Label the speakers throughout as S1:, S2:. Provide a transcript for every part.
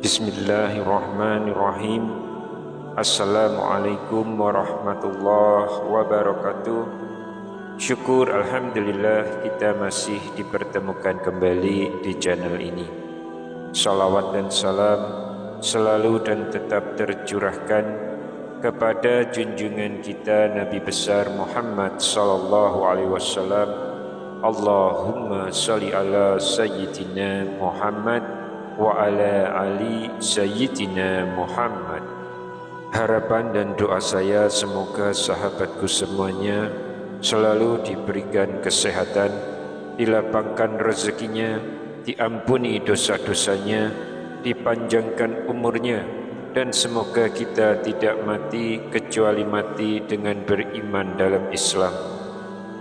S1: Bismillahirrahmanirrahim. Assalamualaikum warahmatullahi wabarakatuh. Syukur alhamdulillah kita masih dipertemukan kembali di channel ini. Salawat dan salam selalu dan tetap tercurahkan kepada junjungan kita Nabi besar Muhammad sallallahu alaihi wasallam. Allahumma shalli ala sayyidina Muhammad wa ala ali sayyidina Muhammad. Harapan dan doa saya semoga sahabatku semuanya selalu diberikan kesehatan, dilapangkan rezekinya, diampuni dosa-dosanya, dipanjangkan umurnya, dan semoga kita tidak mati kecuali mati dengan beriman dalam Islam.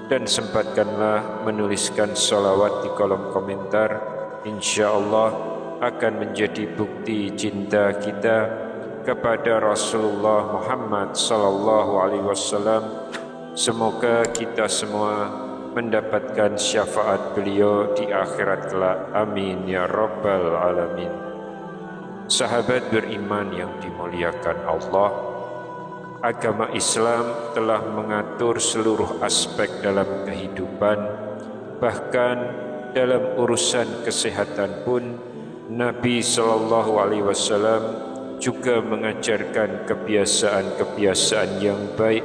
S1: Dan sempatkanlah menuliskan salawat di kolom komentar, insyaallah akan menjadi bukti cinta kita kepada Rasulullah Muhammad sallallahu alaihi wasallam. Semoga kita semua mendapatkan syafaat beliau di akhirat kelak. Amin ya rabbal alamin. Sahabat beriman yang dimuliakan Allah, agama Islam telah mengatur seluruh aspek dalam kehidupan, bahkan dalam urusan kesehatan pun Nabi sallallahu alaihi wasallam juga mengajarkan kebiasaan-kebiasaan yang baik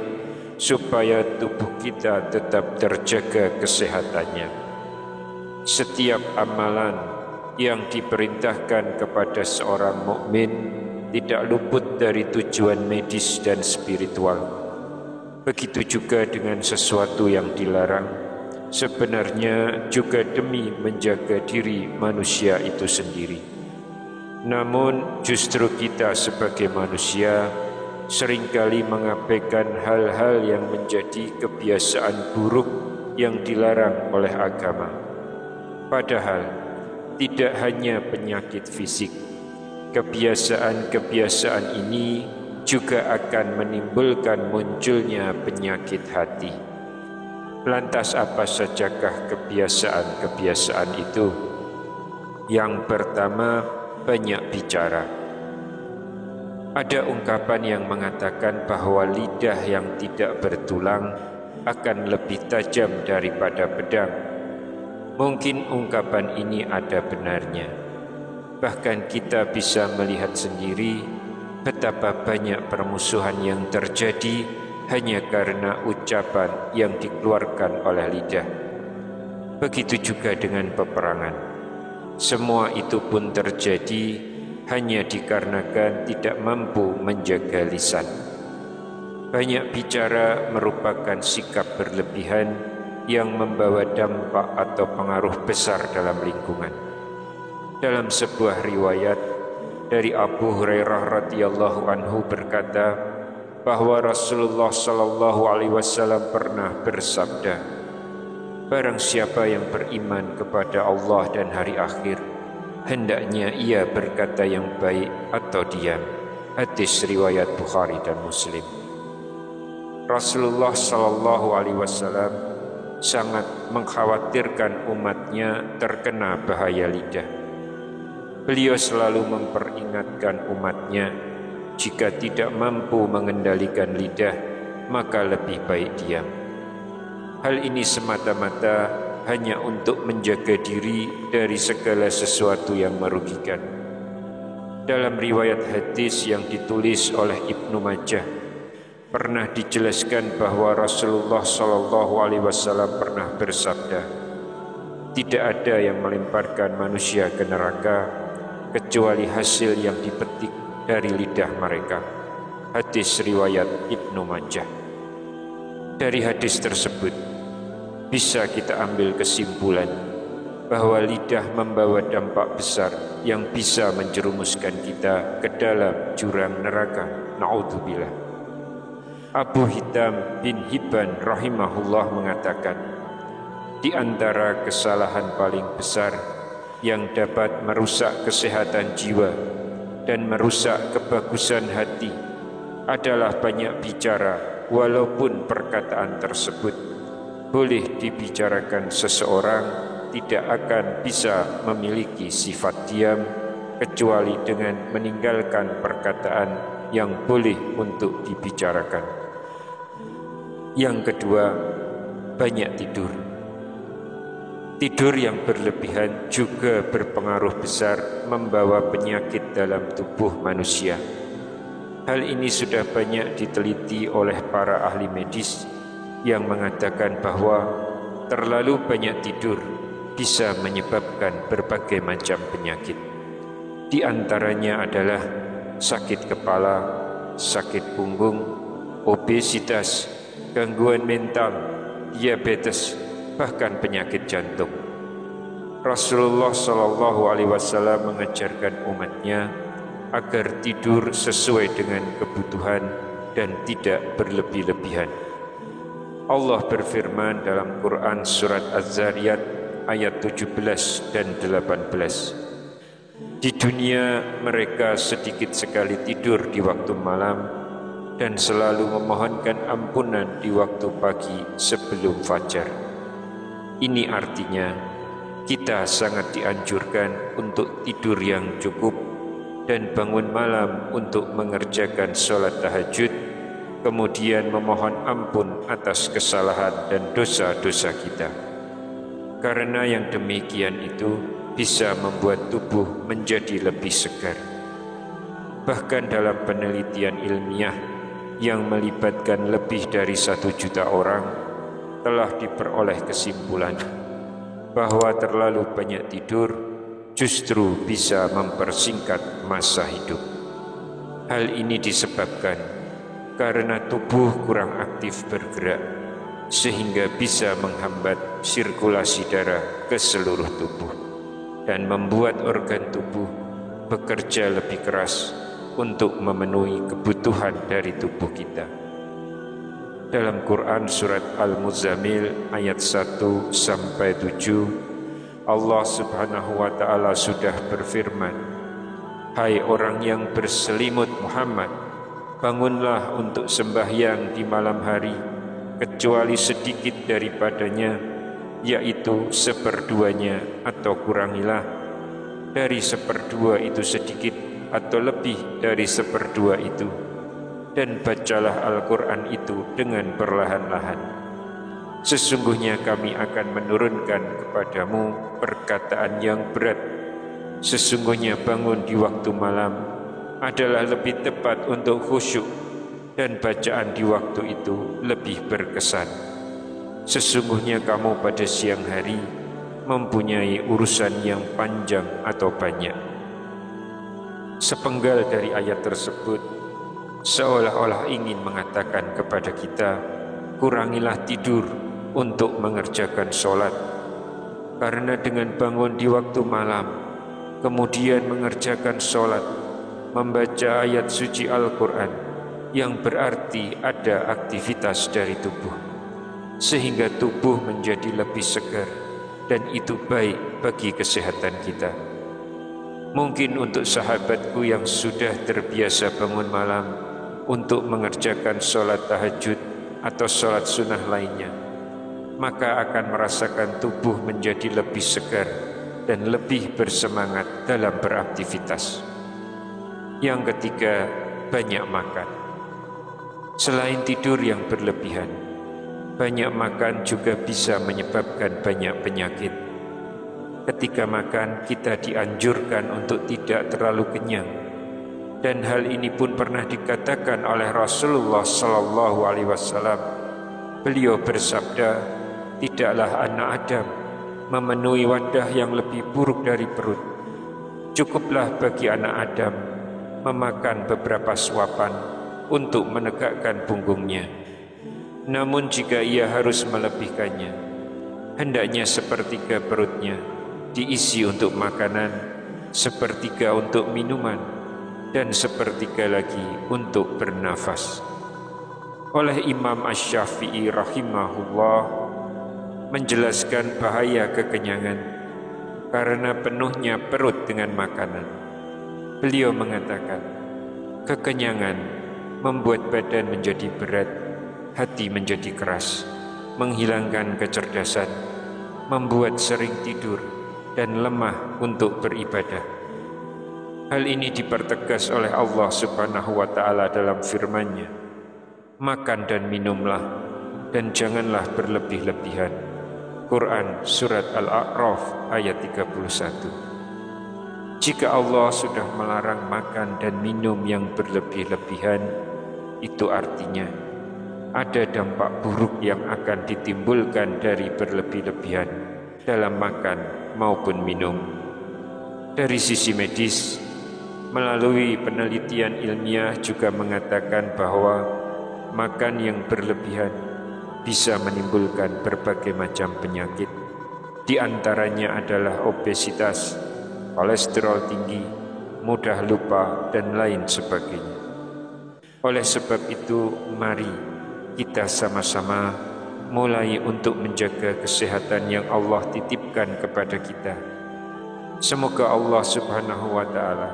S1: supaya tubuh kita tetap terjaga kesehatannya. Setiap amalan yang diperintahkan kepada seorang mukmin tidak luput dari tujuan medis dan spiritual. Begitu juga dengan sesuatu yang dilarang, sebenarnya juga demi menjaga diri manusia itu sendiri. Namun justru kita sebagai manusia seringkali mengabaikan hal-hal yang menjadi kebiasaan buruk yang dilarang oleh agama. Padahal tidak hanya penyakit fisik, kebiasaan-kebiasaan ini juga akan menimbulkan munculnya penyakit hati. Lantas apa sajakah kebiasaan-kebiasaan itu? Yang pertama, banyak bicara. Ada ungkapan yang mengatakan bahwa lidah yang tidak bertulang akan lebih tajam daripada pedang. Mungkin ungkapan ini ada benarnya. Bahkan kita bisa melihat sendiri betapa banyak permusuhan yang terjadi hanya karena ucapan yang dikeluarkan oleh lidah. Begitu juga dengan peperangan. Semua itu pun terjadi hanya dikarenakan tidak mampu menjaga lisan. Banyak bicara merupakan sikap berlebihan yang membawa dampak atau pengaruh besar dalam lingkungan. Dalam sebuah riwayat dari Abu Hurairah radhiyallahu anhu berkata bahwa Rasulullah sallallahu alaihi wasallam pernah bersabda, "Barang siapa yang beriman kepada Allah dan hari akhir, hendaknya ia berkata yang baik atau diam." Hadis riwayat Bukhari dan Muslim. Rasulullah sallallahu alaihi wasallam sangat mengkhawatirkan umatnya terkena bahaya lidah. Beliau selalu memperingatkan umatnya, jika tidak mampu mengendalikan lidah, maka lebih baik diam. Hal ini semata-mata hanya untuk menjaga diri dari segala sesuatu yang merugikan. Dalam riwayat hadis yang ditulis oleh Ibnu Majah, pernah dijelaskan bahwa Rasulullah sallallahu alaihi wasallam pernah bersabda, "Tidak ada yang melemparkan manusia ke neraka kecuali hasil yang dipetik dari lidah mereka." Hadis riwayat Ibnu Majah. Dari hadis tersebut bisa kita ambil kesimpulan bahwa lidah membawa dampak besar yang bisa menjerumuskan kita ke dalam jurang neraka. Na'udzubillah. Abu Hitam bin Hibban rahimahullah mengatakan, di antara kesalahan paling besar yang dapat merusak kesehatan jiwa dan merusak kebagusan hati adalah banyak bicara, walaupun perkataan tersebut boleh dibicarakan seseorang tidak akan bisa memiliki sifat diam kecuali dengan meninggalkan perkataan yang boleh untuk dibicarakan. Yang kedua, banyak tidur. Tidur yang berlebihan juga berpengaruh besar membawa penyakit dalam tubuh manusia. Hal ini sudah banyak diteliti oleh para ahli medis yang mengatakan bahwa terlalu banyak tidur bisa menyebabkan berbagai macam penyakit. Di antaranya adalah sakit kepala, sakit punggung, obesitas, gangguan mental, diabetes, bahkan penyakit jantung. Rasulullah SAW mengajarkan umatnya agar tidur sesuai dengan kebutuhan dan tidak berlebih-lebihan. Allah berfirman dalam Quran surat Az-Zariyat ayat 17 dan 18. Di dunia mereka sedikit sekali tidur di waktu malam dan selalu memohonkan ampunan di waktu pagi sebelum fajar. Ini artinya kita sangat dianjurkan untuk tidur yang cukup dan bangun malam untuk mengerjakan sholat tahajud, kemudian memohon ampun atas kesalahan dan dosa-dosa kita. Karena yang demikian itu bisa membuat tubuh menjadi lebih segar. Bahkan dalam penelitian ilmiah yang melibatkan lebih dari 1 juta orang, telah diperoleh kesimpulan bahwa terlalu banyak tidur justru bisa mempersingkat masa hidup. Hal ini disebabkan karena tubuh kurang aktif bergerak, sehingga bisa menghambat sirkulasi darah ke seluruh tubuh dan membuat organ tubuh bekerja lebih keras untuk memenuhi kebutuhan dari tubuh kita. Dalam Quran surat Al-Muzammil ayat 1-7, Allah Subhanahu wa ta'ala sudah berfirman, "Hai orang yang berselimut Muhammad, bangunlah untuk sembahyang di malam hari, kecuali sedikit daripadanya, yaitu 1/2-nya, atau kurangilah dari 1/2 itu sedikit atau lebih dari 1/2 itu. Dan bacalah Al-Quran itu dengan perlahan-lahan. Sesungguhnya kami akan menurunkan kepadamu perkataan yang berat. Sesungguhnya bangun di waktu malam adalah lebih tepat untuk khusyuk, dan bacaan di waktu itu lebih berkesan. Sesungguhnya kamu pada siang hari mempunyai urusan yang panjang atau banyak." Sepenggal dari ayat tersebut seolah-olah ingin mengatakan kepada kita, kurangilah tidur untuk mengerjakan sholat. Karena dengan bangun di waktu malam, kemudian mengerjakan sholat, membaca ayat suci Al-Quran, yang berarti ada aktivitas dari tubuh, sehingga tubuh menjadi lebih segar, dan itu baik bagi kesehatan kita. Mungkin untuk sahabatku yang sudah terbiasa bangun malam untuk mengerjakan sholat tahajud atau sholat sunnah lainnya, maka akan merasakan tubuh menjadi lebih segar dan lebih bersemangat dalam beraktivitas. Yang ketiga, banyak makan. Selain tidur yang berlebihan, banyak makan juga bisa menyebabkan banyak penyakit. Ketika makan, kita dianjurkan untuk tidak terlalu kenyang. Dan hal ini pun pernah dikatakan oleh Rasulullah SAW. Beliau bersabda, "Tidaklah anak Adam memenuhi wadah yang lebih buruk dari perut. Cukuplah bagi anak Adam memakan beberapa suapan untuk menegakkan punggungnya. Namun jika ia harus melebihkannya, hendaknya sepertiga perutnya diisi untuk makanan, sepertiga untuk minuman, dan sepertiga lagi untuk bernafas." Oleh Imam Asy-Syafi'i rahimahullah menjelaskan bahaya kekenyangan karena penuhnya perut dengan makanan. Beliau mengatakan, kekenyangan membuat badan menjadi berat, hati menjadi keras, menghilangkan kecerdasan, membuat sering tidur dan lemah untuk beribadah. Hal ini dipertegas oleh Allah Subhanahu wa Ta'ala dalam firman-Nya, makan dan minumlah dan janganlah berlebih-lebihan. Quran Surat Al-A'raf ayat 31. Jika Allah sudah melarang makan dan minum yang berlebih-lebihan, itu artinya ada dampak buruk yang akan ditimbulkan dari berlebih-lebihan dalam makan maupun minum. Dari sisi medis, melalui penelitian ilmiah juga mengatakan bahwa makan yang berlebihan bisa menimbulkan berbagai macam penyakit. Di antaranya adalah obesitas, kolesterol tinggi, mudah lupa, dan lain sebagainya. Oleh sebab itu, mari kita sama-sama mulai untuk menjaga kesehatan yang Allah titipkan kepada kita. Semoga Allah Subhanahu wa Ta'ala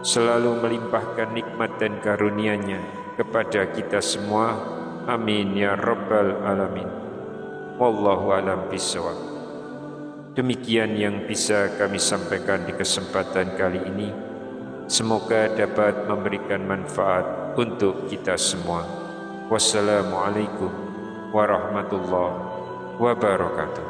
S1: selalu melimpahkan nikmat dan karunia-Nya kepada kita semua. Amin ya rabbal alamin. Wallahu alam bishawab. Demikian yang bisa kami sampaikan di kesempatan kali ini. Semoga dapat memberikan manfaat untuk kita semua. Wassalamualaikum warahmatullahi wabarakatuh.